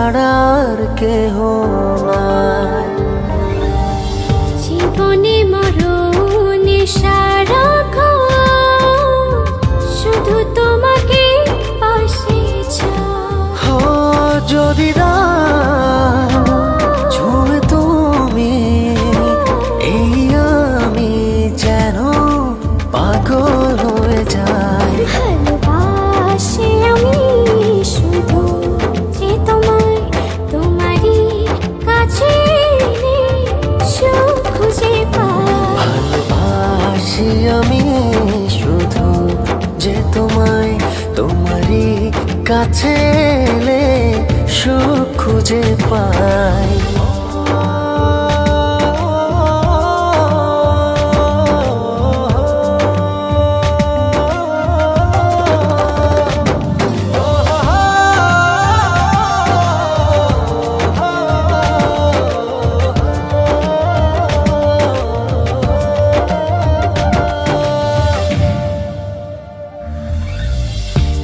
ছাড়ার কেহ নাই। জীবনে মরণে সারাক্ষণ শুধু তোমাকে পাশে চাই। যদি ছুঁয়ে তুমি এই আমি যেন পাগল হয়ে যাই। ভালোবাসি আমি শুধু যে তোমায়, তোমারই কাছে সুখ খুঁজে পাই। ভালোবাসি আমি শুধু যে তোমায়, তোমারই কাছে এলে সুখ খুঁজে পাই।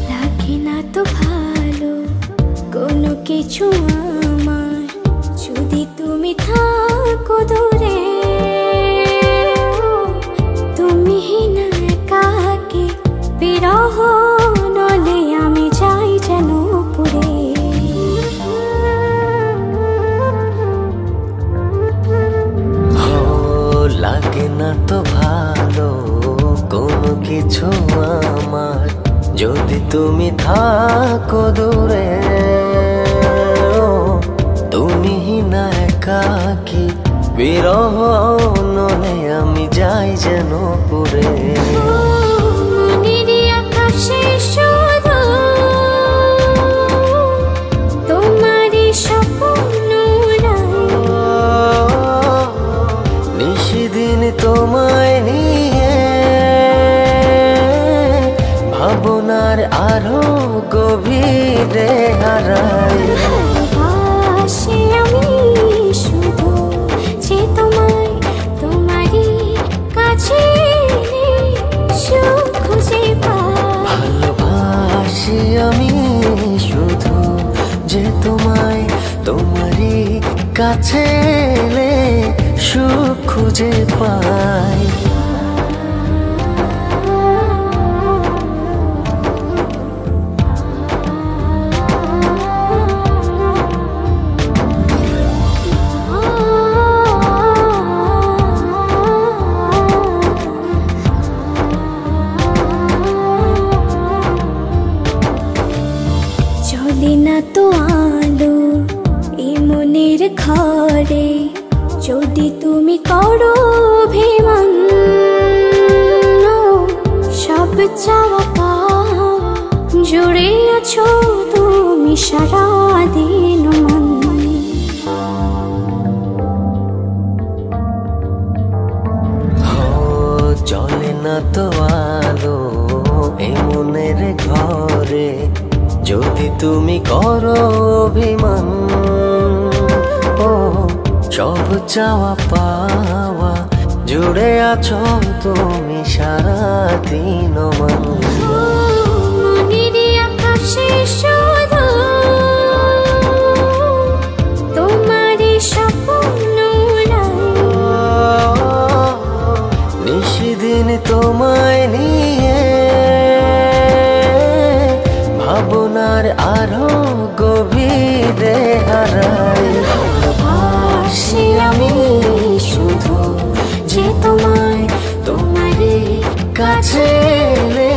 লাগে না তো ভালো কোনো কিছু আমার, যদি তুমি থাকো দূরে। তুমি না একাকে বিরহ নলে আমি যাই যেন পুরে। লাগে না তো ভালো কোনো কিছু আমার, যদি তুমি থাকো দূরে। তুমি না একাকি বিরহ নলে আমি যাই যেন পুরে। মনেরই আকাশে শুধু তোমারই স্বপ্ন নিশিদিন তোমায় নিয়ে ভাবনার আরো গভীরে হারাই। ভালোবাসি আমি শুধু যে তোমায়, তোমারই কাছে সুখ খুঁজে পাই। ভালোবাসি আমি শুধু যে তোমায়, তোমারই কাছে এলে সুখ খুঁজে পাই। চলে না তো আলো এই মনের ঘরে, যদি তুমি করো অভিমান। সব চাওয়া পাওয়া জুড়ে আছো তুমি সারাদিন মন। চলে না তো আলো এই মনের ঘরে, যদি তুমি করো অভিমান। সব চাওয়া পাওয়া জুড়ে আছো তুমি সারাদিন মন। মনেরই আকাশে শুধু তোমারই স্বপ্ন নিশিদিন তোমায় নিয়ে ভাবনার আরো গভীরে হারাই। ভালোবাসি আমি শুধু যে তোমায়, তোমারই কাছে এলে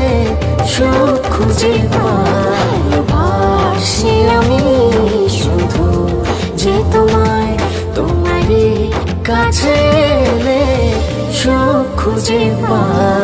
সুখ খুঁজে পাই। ভালোবাসি আমি শুধু যে তোমায়, তোমারই কাছে এলে সুখ খুঁজে পাই।